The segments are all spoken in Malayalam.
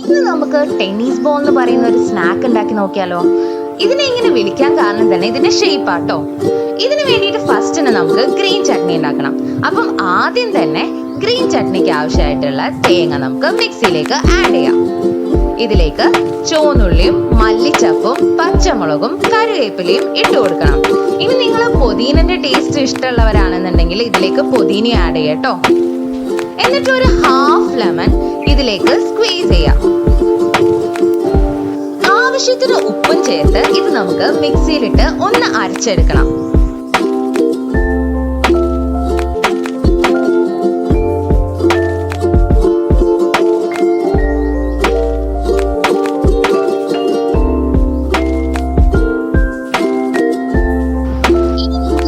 ഇന്ന് നമുക്ക് ടെന്നീസ് ബോൾ എന്ന് പറയുന്ന ഒരു സ്നാക്ക് ഉണ്ടാക്കി നോക്കിയാലോ. ഇതിനെ ഇങ്ങനെ വിളിക്കാൻ കാരണം തന്നെ ഇതിന്റെ ഷേപ്പ് ആട്ടോ. ഇതിന് വേണ്ടിയിട്ട് ഫസ്റ്റ് തന്നെ നമുക്ക് ഗ്രീൻ ചട്നി ഉണ്ടാക്കണം. അപ്പം ആദ്യം തന്നെ ഗ്രീൻ ചട്നിക്ക് ആവശ്യമായിട്ടുള്ള തേങ്ങ നമുക്ക് മിക്സിയിലേക്ക് ആഡ് ചെയ്യാം. ഇതിലേക്ക് ചുവന്നുള്ളിയും മല്ലിച്ചപ്പും പച്ചമുളകും കറിവേപ്പിലയും ഇട്ട് കൊടുക്കണം. ഇനി നിങ്ങൾ പുതിനന്റെ ടേസ്റ്റ് ഇഷ്ടമുള്ളവരാണെന്നുണ്ടെങ്കിൽ ഇതിലേക്ക് പുതിന ആഡ് ചെയ്യാട്ടോ. എന്നിട്ട് ഒരു ഹാഫ് ലെമൺ ഇതിലേക്ക് സ്ക്വീസ് ചെയ്യാം. ആവശ്യത്തിന് ഉപ്പും ചേർത്ത് ഇത് നമുക്ക് മിക്സിയിലിട്ട് ഒന്ന് അരച്ചെടുക്കണം.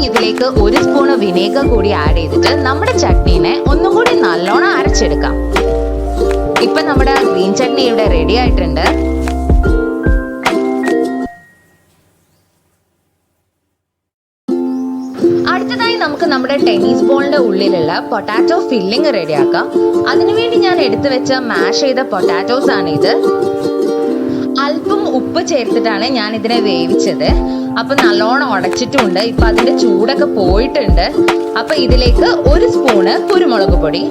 ഇതിലേക്ക് ഒരു സ്പൂൺ വിനേഗർ കൂടി ആഡ് ചെയ്തിട്ട് നമ്മുടെ ചട്നീനെ ഒന്നും കൂടി നല്ലോണം അരച്ചെടുക്കാം. ഇപ്പൊ നമ്മുടെ ഗ്രീൻ ചട്നി ഇവിടെ റെഡി ആയിട്ടുണ്ട്. അടുത്തതായി നമുക്ക് നമ്മുടെ ടെന്നീസ് ബോളിന്റെ ഉള്ളിലുള്ള പൊട്ടാറ്റോ ഫില്ലിംഗ് റെഡിയാക്കാം. അതിനുവേണ്ടി ഞാൻ എടുത്തു വെച്ച മാഷ് ചെയ്ത പൊട്ടാറ്റോസ് ആണ് ഇത്. അല്പം ഉപ്പ് ചേർത്തിട്ടാണ് ഞാൻ ഇതിനെ വേവിച്ചത്. അപ്പൊ നല്ലോണം ഉടച്ചിട്ടുണ്ട്. ഇപ്പൊ അതിന്റെ ചൂടൊക്കെ പോയിട്ടുണ്ട്. അപ്പൊ ഇതിലേക്ക് ഒരു സ്പൂണ് കുരുമുളക് പൊടി,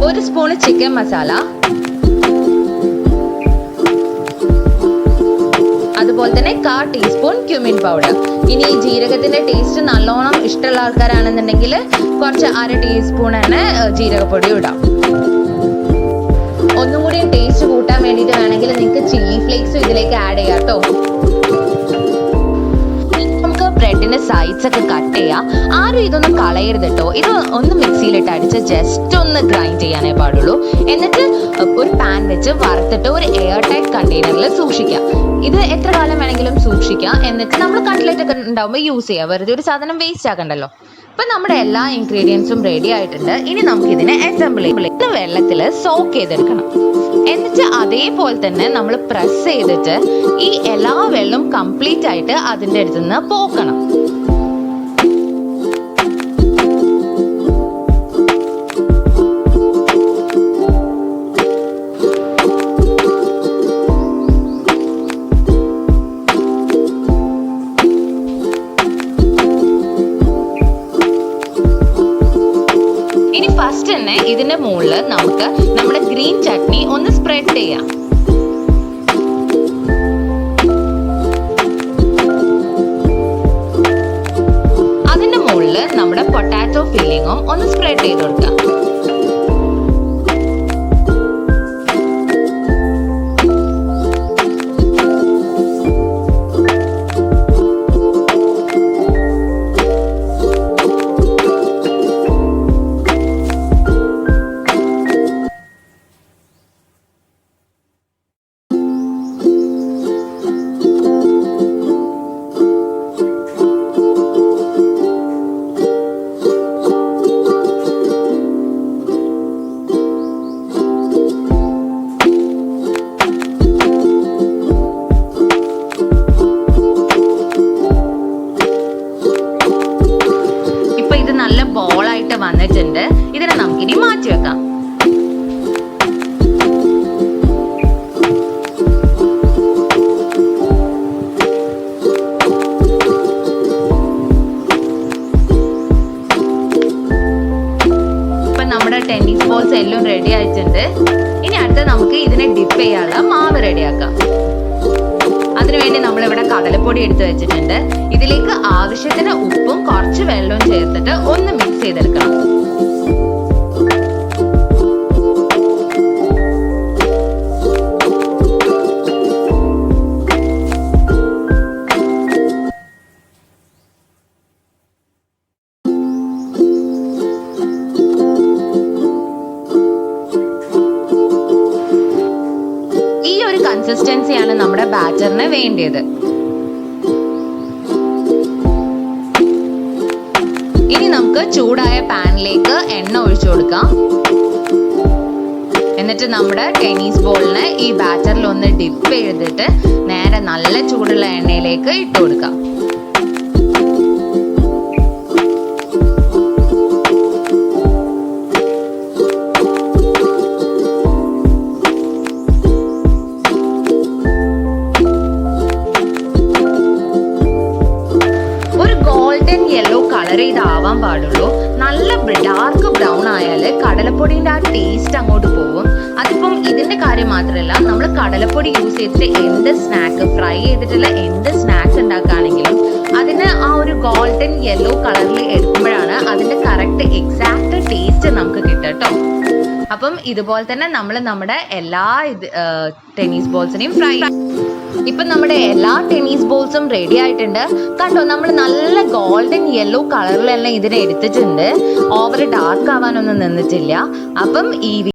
ഒരു സ്പൂണ് ചിക്കൻ മസാല, അതുപോലെ തന്നെ 1/4 ടീസ്പൂൺ ക്യുമിൻ പൗഡർ. ഇനി ഈ ജീരകത്തിന്റെ ടേസ്റ്റ് നല്ലോണം ഇഷ്ടമുള്ള ആൾക്കാരാണെന്നുണ്ടെങ്കിൽ കുറച്ച് 1/2 ടീസ്പൂൺ തന്നെ ജീരകപ്പൊടി ഇടാം. ഒന്നും കൂടി ടേസ്റ്റ് കൂട്ടാൻ വേണ്ടിയിട്ട് വേണമെങ്കിൽ നിങ്ങൾക്ക് ചില്ലി ഫ്ലേക്സും ഇതിലേക്ക് ആഡ് ചെയ്യാം കേട്ടോ. നമുക്ക് ബ്രെഡിന്റെ സൈഡ്സ് ഒക്കെ കട്ട് ചെയ്യാം. ആരും ഇതൊന്നും കളയരുത് കേട്ടോ. ഇത് ഒന്ന് മിക്സിയിലിട്ട് അടിച്ച് ജസ്റ്റ് ഒന്ന് ഗ്രൈൻഡ് ചെയ്യാനേ പാടുള്ളൂ. എന്നിട്ട് ഒരു പാൻ വെച്ച് വറുത്തിട്ട് ഒരു എയർ ടൈറ്റ് കണ്ടെയ്നറിൽ സൂക്ഷിക്കാം. ഇത് എത്ര കാലം വേണമെങ്കിലും സൂക്ഷിക്കാം. എന്നിട്ട് നമ്മൾ കട്ട്ലറ്റ് ഒക്കെ ഉണ്ടാവുമ്പോൾ യൂസ് ചെയ്യാം. വെറുതെ ഒരു സാധനം വേസ്റ്റ് ആക്കണ്ടല്ലോ. ഇപ്പൊ നമ്മുടെ എല്ലാ ഇൻഗ്രീഡിയൻസും റെഡി ആയിട്ടുണ്ട്. ഇനി നമുക്ക് ഇതിനെ അസംബിൾ ചെയ്ത് വെള്ളത്തിൽ സോക്ക് ചെയ്തെടുക്കണം. എന്നിട്ട് അതേപോലെ തന്നെ നമ്മൾ പ്രസ് ചെയ്തിട്ട് ഈ എല്ലാ വെള്ളവും കംപ്ലീറ്റ് ആയിട്ട് അതിൻ്റെ അടുത്ത് നിന്ന് പോക്കണം. ഇനി ഫസ്റ്റ് തന്നെ ഇതിന്റെ മുകളിൽ നമുക്ക് നമ്മുടെ ഗ്രീൻ ചട്നി ഒന്ന് സ്പ്രെഡ് ചെയ്യാം. അതിന്റെ മുകളിൽ നമ്മുടെ പൊട്ടാറ്റോ ഫില്ലിങ്ങും ഒന്ന് സ്പ്രെഡ് ചെയ്ത് കൊടുക്കാം. നല്ല ബോളായിട്ട് വന്നിട്ടുണ്ട്. ഇതിനെ നമുക്കിനി മാറ്റി വെക്കാം. ഇപ്പൊ നമ്മുടെ ടെന്നീസ് ബോൾസ് എല്ലാം റെഡി ആയിട്ടുണ്ട്. ഇനി അടുത്ത് നമുക്ക് ഇതിനെ ഡിപ്പ് ചെയ്യാനുള്ള മാവ് റെഡിയാക്കാം. അതിനുവേണ്ടി നമ്മളിവിടെ കടലപ്പൊടി എടുത്ത് വെച്ചിട്ടുണ്ട്. ഇതിലേക്ക് ആവശ്യത്തിന് ഉപ്പും കുറച്ച് വെള്ളവും ചേർത്തിട്ട് ഒന്ന് മിക്സ് ചെയ്തെടുക്കണം. ഈ ഒരു കൺസിസ്റ്റൻസിയാണ് നമ്മുടെ ബാറ്ററിന് വേണ്ടിയത്. ഇനി നമുക്ക് ചൂടായ പാനിലേക്ക് എണ്ണ ഒഴിച്ചു കൊടുക്കാം. എന്നിട്ട് നമ്മുടെ ടെന്നീസ് ബോളിനെ ഈ ബാറ്ററിൽ ഒന്ന് ഡിപ്പ് ചെയ്തിട്ട് നേരെ നല്ല ചൂടുള്ള എണ്ണയിലേക്ക് ഇട്ട് കൊടുക്കാം. ഗോൾഡൻ യെല്ലോ കളർ ഇതാവാൻ പാടുള്ളൂ. നല്ല ഡാർക്ക് ബ്രൗൺ ആയാൽ കടലപ്പൊടിൻ്റെ ആ ടേസ്റ്റ് അങ്ങോട്ട് പോകും. അതിപ്പം ഇതിന്റെ കാര്യം മാത്രമല്ല, നമ്മൾ കടലപ്പൊടി യൂസ് ചെയ്തിട്ട് എന്ത് സ്നാക്ക്, ഫ്രൈ ചെയ്തിട്ടുള്ള എന്ത് സ്നാക്സ് ഉണ്ടാക്കുകയാണെങ്കിലും അതിന് ആ ഒരു ഗോൾഡൻ യെല്ലോ കളറിൽ എടുക്കുമ്പോഴാണ് അതിന്റെ കറക്റ്റ് എക്സാക്ട് ടേസ്റ്റ് നമുക്ക് കിട്ടുക കേട്ടോ. അപ്പം ഇതുപോലെ തന്നെ നമ്മൾ നമ്മുടെ എല്ലാ ടെന്നീസ് ബോൾസിനെയും ഫ്രൈ. ഇപ്പം നമ്മുടെ എല്ലാ ടെന്നീസ് ബോൾസും റെഡി ആയിട്ടുണ്ട്. കണ്ടോ, നമ്മൾ നല്ല ഗോൾഡൻ യെല്ലോ കളറിലെല്ലാം ഇതിനെ എടുത്തിട്ടുണ്ട്. ഓവർ ഡാർക്ക് ആവാനൊന്നും നിന്നിട്ടില്ല. അപ്പം ഈ